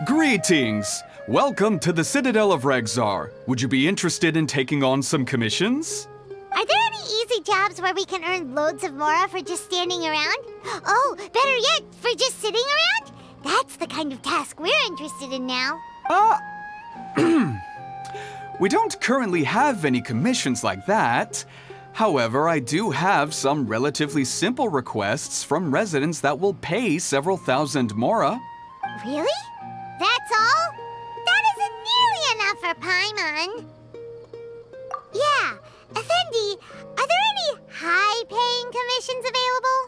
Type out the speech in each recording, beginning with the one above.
Greetings! Welcome to the Citadel of Regzar. Would you be interested in taking on some commissions? Are there any easy jobs where we can earn loads of Mora for just standing around? Oh, better yet, for just sitting around? That's the kind of task we're interested in now. We don't currently have any commissions like that. However, I do have some relatively simple requests from residents that will pay several thousand Mora. Really? That's all? That isn't nearly enough for Paimon. Yeah, Effendi, are there any high-paying commissions available?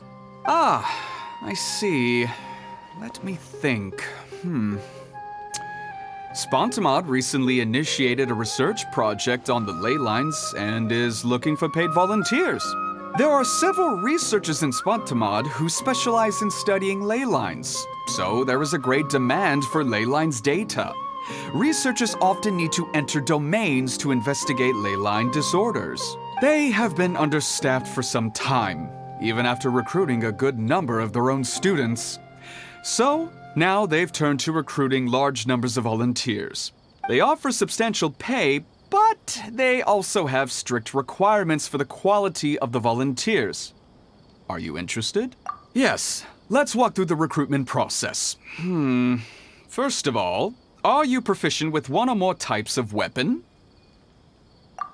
I see. Let me think. Spontamod recently initiated a research project on the ley lines and is looking for paid volunteers. There are several researchers in Spontamod who specialize in studying ley lines, so there is a great demand for ley lines data. Researchers often need to enter domains to investigate ley line disorders. They have been understaffed for some time, even after recruiting a good number of their own students. So, now they've turned to recruiting large numbers of volunteers. They offer substantial pay, but they also have strict requirements for the quality of the volunteers. Are you interested? Yes, let's walk through the recruitment process. First of all, are you proficient with one or more types of weapon?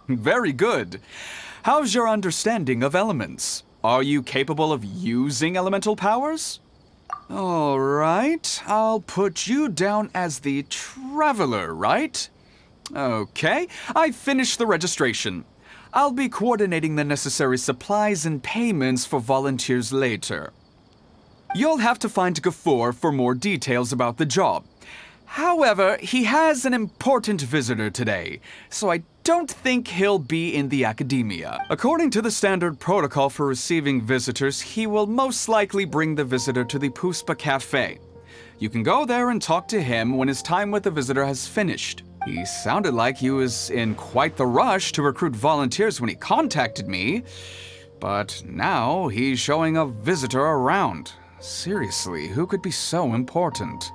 Very good. How's your understanding of elements? Are you capable of using elemental powers? All right, I'll put you down as the Traveler, right? Okay, I've finished the registration. I'll be coordinating the necessary supplies and payments for volunteers later. You'll have to find Gafoor for more details about the job. However, he has an important visitor today, so I don't think he'll be in the academia. According to the standard protocol for receiving visitors, he will most likely bring the visitor to the Puspa Cafe. You can go there and talk to him when his time with the visitor has finished. He sounded like he was in quite the rush to recruit volunteers when he contacted me, but now he's showing a visitor around. Seriously, who could be so important?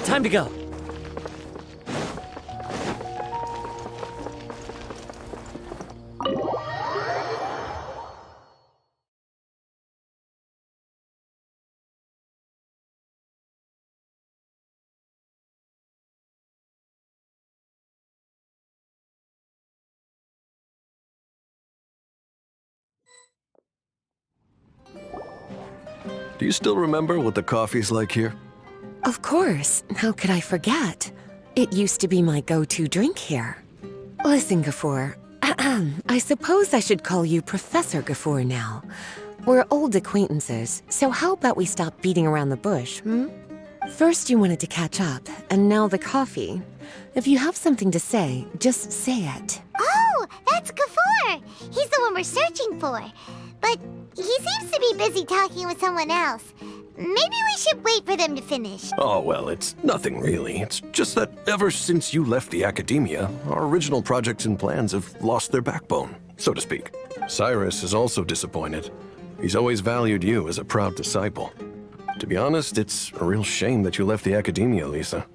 Time to go. Do you still remember what the coffee's like here? Of course. How could I forget? It used to be my go-to drink here. Listen, Gafoor. I suppose I should call you Professor Gafoor now. We're old acquaintances, so how about we stop beating around the bush, First you wanted to catch up, and now the coffee. If you have something to say, just say it. Oh, that's Gafoor! He's the one we're searching for. But he seems to be busy talking with someone else. Maybe we should wait for them to finish. Oh, well, it's nothing really. It's just that ever since you left the academia, our original projects and plans have lost their backbone, so to speak. Cyrus is also disappointed. He's always valued you as a proud disciple. To be honest, it's a real shame that you left the academia, Lisa.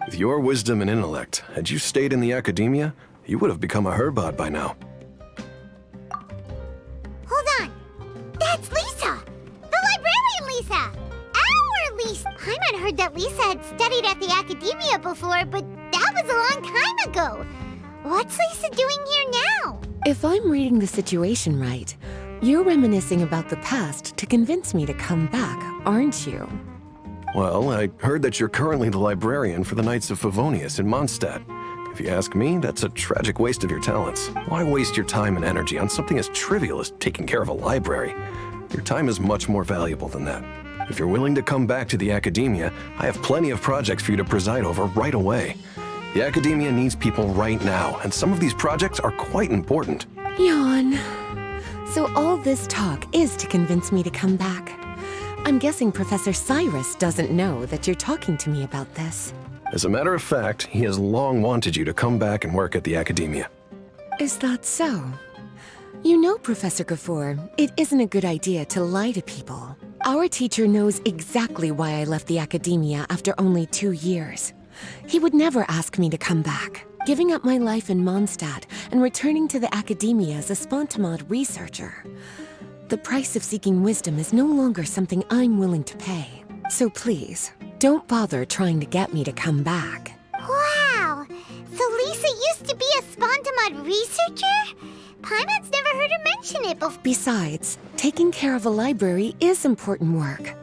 With your wisdom and intellect, had you stayed in the academia, you would have become a Herbot by now. Hold on. That's Lisa! The librarian Lisa! Our Lisa! Paimon heard that Lisa had studied at the academia before, but that was a long time ago. What's Lisa doing here now? If I'm reading the situation right, you're reminiscing about the past to convince me to come back, aren't you? Well, I heard that you're currently the librarian for the Knights of Favonius in Mondstadt. If you ask me, that's a tragic waste of your talents. Why waste your time and energy on something as trivial as taking care of a library? Your time is much more valuable than that. If you're willing to come back to the Academia, I have plenty of projects for you to preside over right away. The Academia needs people right now, and some of these projects are quite important. Yawn. So all this talk is to convince me to come back. I'm guessing Professor Cyrus doesn't know that you're talking to me about this. As a matter of fact, he has long wanted you to come back and work at the Academia. Is that so? You know, Professor Gafoor, it isn't a good idea to lie to people. Our teacher knows exactly why I left the Academia after only 2 years. He would never ask me to come back. Giving up my life in Mondstadt and returning to the Academia as a Spontamod researcher. The price of seeking wisdom is no longer something I'm willing to pay. So please, don't bother trying to get me to come back. Wow! So Lisa used to be a Spontamod researcher? Paimon's never heard her mention it before. Besides, taking care of a library is important work.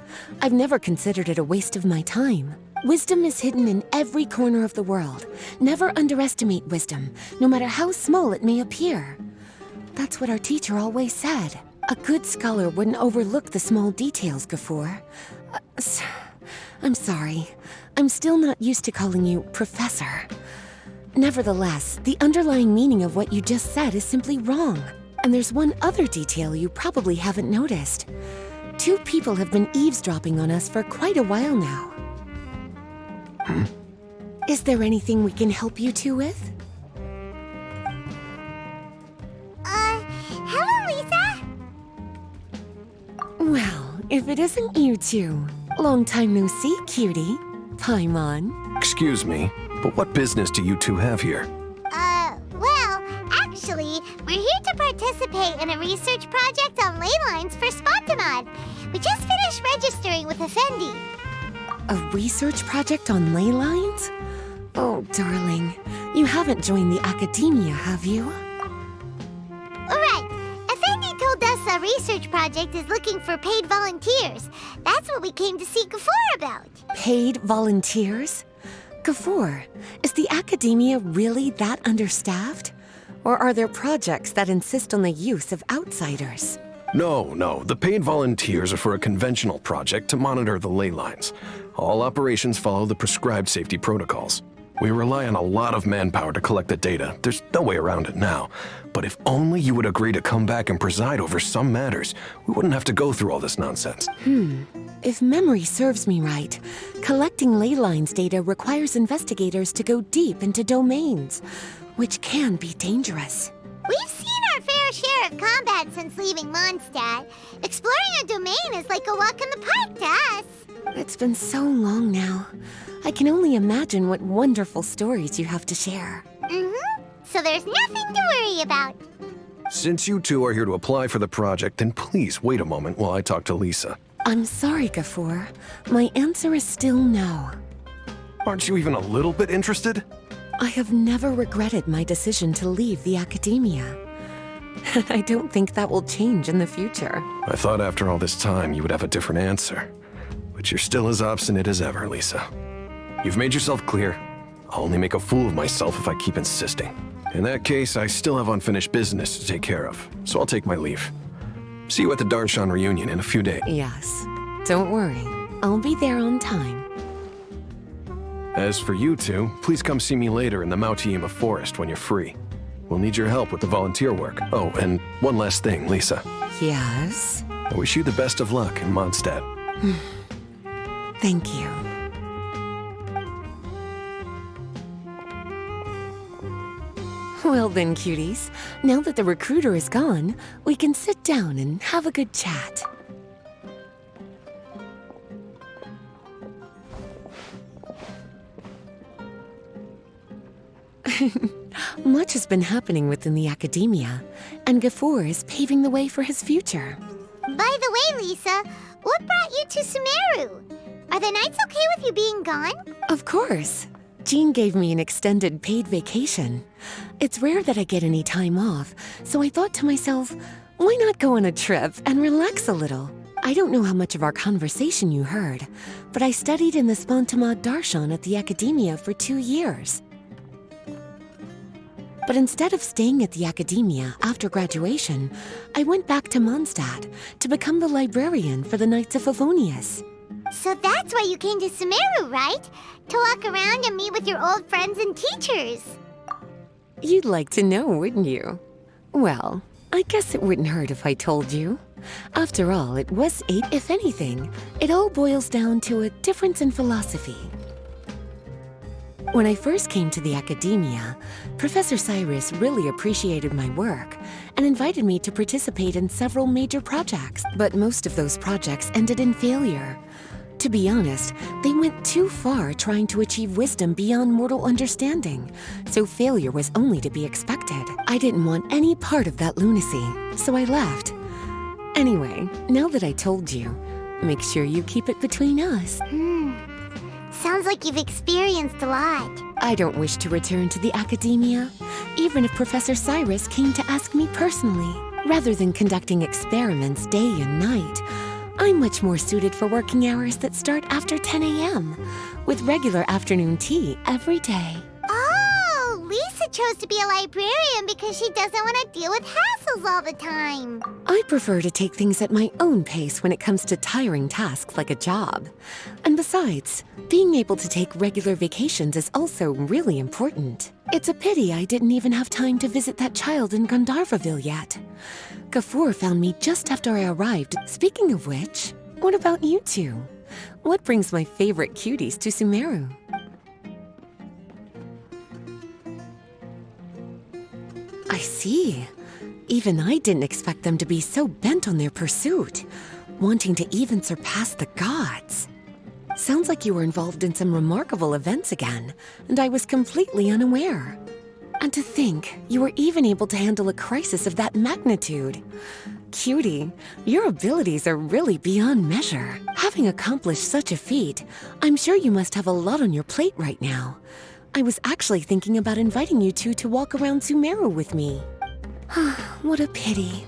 I've never considered it a waste of my time. Wisdom is hidden in every corner of the world. Never underestimate wisdom, no matter how small it may appear. That's what our teacher always said. A good scholar wouldn't overlook the small details, Gafoor. I'm sorry. I'm still not used to calling you Professor. Nevertheless, the underlying meaning of what you just said is simply wrong. And there's one other detail you probably haven't noticed. 2 people have been eavesdropping on us for quite a while now. Is there anything we can help you two with? Hello, Lisa? Well, if it isn't you two. Long time no see, cutie. Paimon. Excuse me, but what business do you two have here? Well, actually, we're here to participate in a research project on ley lines for Spontamod. We just finished registering with Effendi. A research project on ley lines? Oh, darling. You haven't joined the Academia, have you? Right. Effendi told us a research project is looking for paid volunteers. That's what we came to see Gafoor about. Paid volunteers? Gafoor, is the Academia really that understaffed? Or are there projects that insist on the use of outsiders? No. The paid volunteers are for a conventional project to monitor the ley lines. All operations follow the prescribed safety protocols. We rely on a lot of manpower to collect the data. There's no way around it now. But if only you would agree to come back and preside over some matters, we wouldn't have to go through all this nonsense. If memory serves me right, collecting ley lines data requires investigators to go deep into domains, which can be dangerous. We've seen our fair share of combat since leaving Mondstadt. Exploring a domain is like a walk in the park to us. It's been so long now. I can only imagine what wonderful stories you have to share. So there's nothing to worry about. Since you two are here to apply for the project, then please wait a moment while I talk to Lisa. I'm sorry, Gafoor. My answer is still no. Aren't you even a little bit interested? I have never regretted my decision to leave the Academia. And I don't think that will change in the future. I thought after all this time you would have a different answer. But you're still as obstinate as ever, Lisa. You've made yourself clear. I'll only make a fool of myself if I keep insisting. In that case, I still have unfinished business to take care of, so I'll take my leave. See you at the Darshan reunion in a few days. Yes. Don't worry. I'll be there on time. As for you two, please come see me later in the Mautiima Forest when you're free. We'll need your help with the volunteer work. Oh, and one last thing, Lisa. Yes? I wish you the best of luck in Mondstadt. Thank you. Well then, cuties. Now that the recruiter is gone, we can sit down and have a good chat. Much has been happening within the Academia, and Gafoor is paving the way for his future. By the way, Lisa, what brought you to Sumeru? Are the nights okay with you being gone? Of course. Jean gave me an extended paid vacation. It's rare that I get any time off, so I thought to myself, why not go on a trip and relax a little? I don't know how much of our conversation you heard, but I studied in the Spontamod Darshan at the Academia for 2 years. But instead of staying at the Academia after graduation, I went back to Mondstadt to become the librarian for the Knights of Favonius. So that's why you came to Sumeru, right? To walk around and meet with your old friends and teachers. You'd like to know, wouldn't you? Well, I guess it wouldn't hurt if I told you. After all, it was eight. If anything, it all boils down to a difference in philosophy. When I first came to the academia, Professor Cyrus really appreciated my work and invited me to participate in several major projects. But most of those projects ended in failure. To be honest, they went too far trying to achieve wisdom beyond mortal understanding, so failure was only to be expected. I didn't want any part of that lunacy, so I left. Anyway, now that I told you, make sure you keep it between us. Sounds like you've experienced a lot. I don't wish to return to the academia, even if Professor Cyrus came to ask me personally. Rather than conducting experiments day and night, I'm much more suited for working hours that start after 10 a.m., with regular afternoon tea every day. Oh, Lisa chose to be a librarian because she doesn't want to deal with hassles all the time. I prefer to take things at my own pace when it comes to tiring tasks like a job. And besides, being able to take regular vacations is also really important. It's a pity I didn't even have time to visit that child in Gandharvaville yet. Gafur found me just after I arrived. Speaking of which, what about you two? What brings my favorite cuties to Sumeru? I see. Even I didn't expect them to be so bent on their pursuit, wanting to even surpass the gods. Sounds like you were involved in some remarkable events again, and I was completely unaware. And to think, you were even able to handle a crisis of that magnitude. Cutie, your abilities are really beyond measure. Having accomplished such a feat, I'm sure you must have a lot on your plate right now. I was actually thinking about inviting you two to walk around Sumeru with me. What a pity.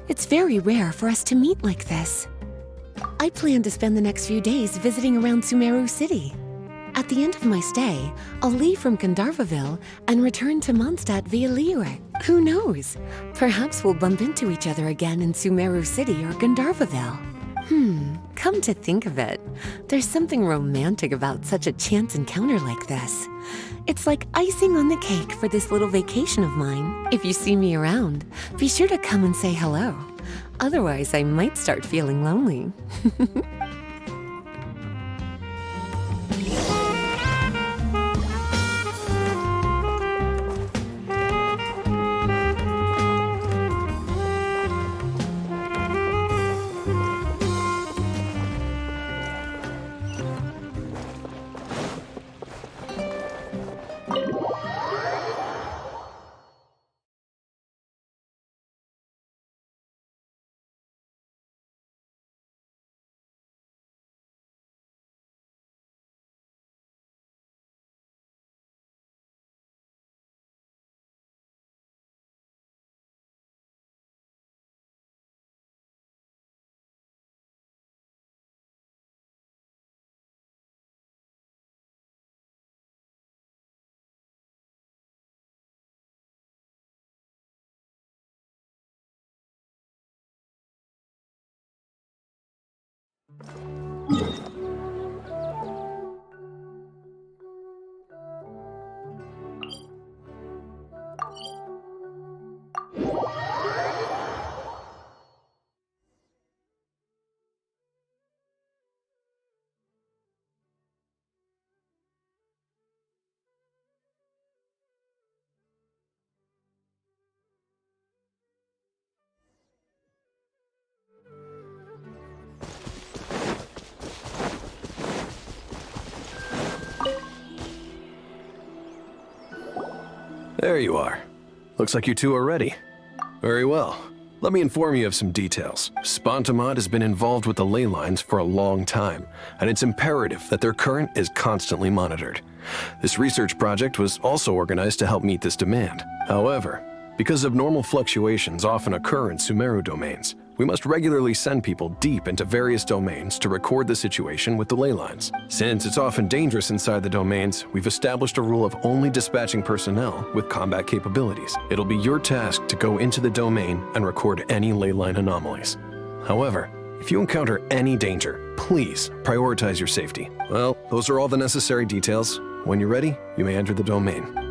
It's very rare for us to meet like this. I plan to spend the next few days visiting around Sumeru City. At the end of my stay, I'll leave from Gandharvaville and return to Mondstadt via Liyue. Who knows? Perhaps we'll bump into each other again in Sumeru City or Gandharvaville. Come to think of it, there's something romantic about such a chance encounter like this. It's like icing on the cake for this little vacation of mine. If you see me around, be sure to come and say hello. Otherwise, I might start feeling lonely. There you are. Looks like you two are ready. Very well. Let me inform you of some details. Spontamod has been involved with the ley lines for a long time, and it's imperative that their current is constantly monitored. This research project was also organized to help meet this demand. However, because abnormal fluctuations often occur in Sumeru domains, we must regularly send people deep into various domains to record the situation with the ley lines. Since it's often dangerous inside the domains, we've established a rule of only dispatching personnel with combat capabilities. It'll be your task to go into the domain and record any ley line anomalies. However, If you encounter any danger, please prioritize your safety. Well, those are all the necessary details. When you're ready, you may enter the domain.